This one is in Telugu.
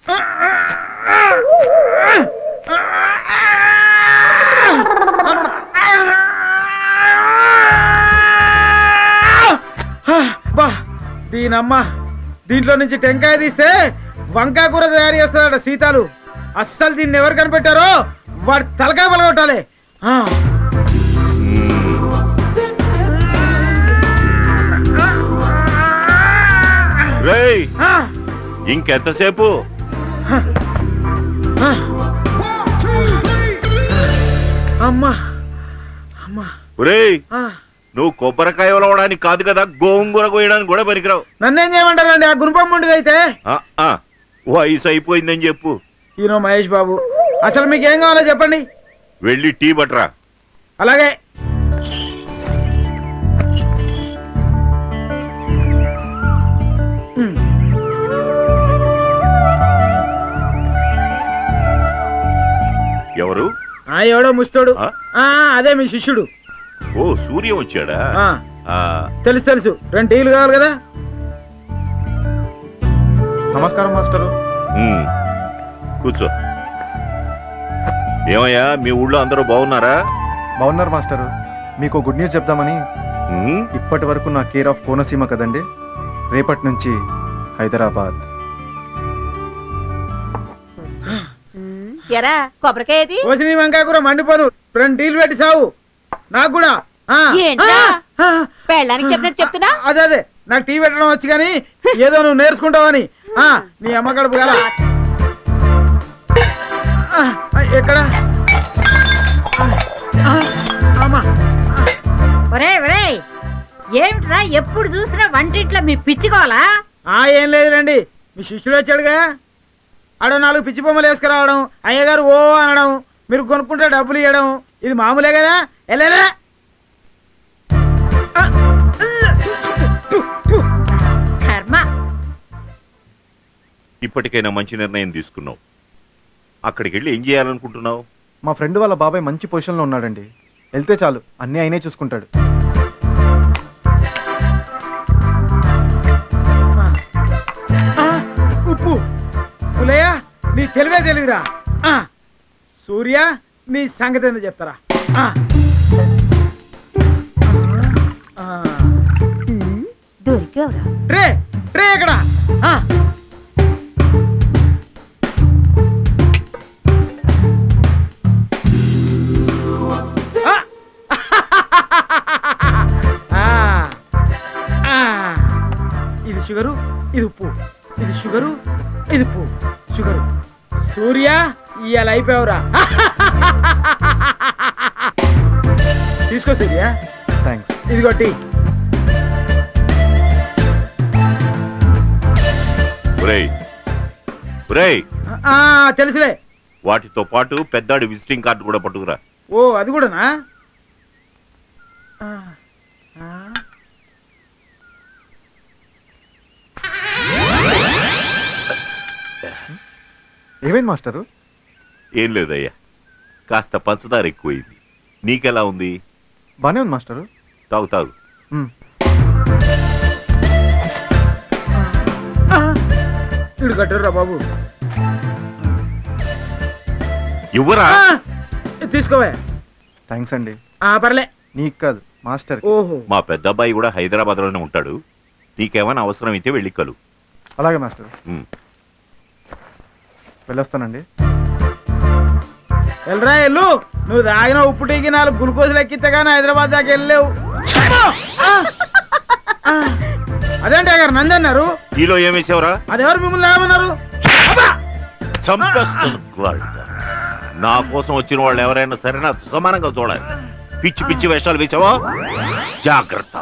బా దీనమ్మ దీంట్లో నుంచి టెంకాయ తీస్తే వంకాయ కూర తయారు చేస్తాడట సీతాలు. అస్సలు దీన్ని ఎవరు కనిపెట్టారో వాడు తలకాయ పలగొట్టాలి. ఇంకెంతసేపు? అమ్మా అమ్మా నువ్వు కొబ్బరికాయ ఉలవడానికి కాదు కదా, గోంగూర కోయడానికి కూడా పనికిరావు. నన్నేం చేయమంటారండి? ఆ గుణపం ఉండేది అయితే వయసు అయిపోయిందని చెప్పు. ఈయన మహేష్ బాబు, అసలు మీకేం కావాలో చెప్పండి. వెళ్ళి టీ బట్రా. అలాగే. ఎవరు? ఎవడో ముస్తోడు. అదే మీ శిష్యుడు. ఓ సూర్యం వచ్చాడా? తెలుసు తెలుసు. 2 టీలు కావాలి కదా. నమస్కారం మాస్టరు. కూర్చో. ఏమయ్యా మీ ఊళ్ళో అందరూ బాగున్నారా? బాగున్నారు మాస్టరు. మీకు గుడ్ న్యూస్ చెప్దామని. ఇప్పటి వరకు నా కేర్ ఆఫ్ కోనసీమ కదండి, రేపటి నుంచి హైదరాబాద్. ఎరా కొబ్బరికాయది? కోసిని వంకాయ కూర మండిపోను. 2 టీలు పెట్టి సావు. నాకు కూడా. పెళ్ళానికి చెప్పినట్టు చెప్తున్నా. అదే అదే నాకు టీ పెట్టడం వచ్చి కానీ ఏదో నువ్వు నేర్చుకుంటావని. నీ అమ్మ కడుపు గల ఎక్కడ? ఏమిట్రా ఎప్పుడు చూసినా వంటింట్లో మీ పిచ్చికోవాలా? ఏం లేదులేండి, మీ శిష్యుడు వచ్చాడుగా, ఆడ 4 పిచ్చి బొమ్మలు వేసుకురావడం, అయ్యగారు ఓ అనడం, మీరు కొనుక్కుంటే డబ్బులు ఇవ్వడం, ఇది మామూలే కదా. వెళ్ళలే ఇప్పటికైనా మంచి నిర్ణయం తీసుకున్నావు. అక్కడికి వెళ్ళి ఏం చేయాలనుకుంటున్నావు? మా ఫ్రెండ్ వాళ్ళ బాబాయ్ మంచి పొజిషన్లో ఉన్నాడండి. వెళ్తే చాలు, అన్నీ ఆయనే చూసుకుంటాడు. ఉప్పు పులయ్య, నీ తెలివే తెలివిరా. సూర్య, నీ సంగతి ఏందో చెప్తారా? దొరికేవరా? ట్రే ట్రే ఎక్కడ? ఇది షుగరు, ఇది ఉప్పు. ఇది షుగరు, ఇది ఉప్పు. షుగరు. సూర్య, ఇవాళ అయిపోయావురా. తీసుకో సూర్య. థ్యాంక్స్. ఇదిగో టీ. తెలుసులే. వాటితో పాటు పెద్దాడి విజిటింగ్ కార్డు కూడా పట్టుకురా. ఓ అది కూడానా? ఏమైంది మాస్టరు? ఏం లేదయ్యా, కాస్త పంచదార ఎక్కువైంది. నీకెలా ఉంది? బానే ఉంది మాస్టరు. తాగు తాగు. ఇడు కట్టరురా బాబు. ఇవ్వరా? తీసుకోవా. థ్యాంక్స్ అండి. పర్లే. నీకు కాదు మాస్టర్. ఓహో, మా పెద్ద అబ్బాయి కూడా హైదరాబాద్ లోనే ఉంటాడు. నీకేమైనా అవసరం అయితే వెళ్ళి కలు. అలాగే మాస్టర్. వెళ్ళొస్తానండి. వెళ్ళరా వెళ్ళు. నువ్వు తాగిన ఉప్పు టీకి 4 గ్లూకోజులు ఎక్కితే కానీ హైదరాబాద్ దాకా వెళ్ళలేవు. అదేంటే గారు నంది అన్నారు. ఈలో ఏమేసావురా? అదెవరు మిమ్మల్ని ఏమన్నారు? నా కోసం వచ్చిన వాళ్ళు ఎవరైనా సరే నా సమానంగా చూడాలి. పిచ్చి పిచ్చి వేషాలు వేసావా? జాగ్రత్త.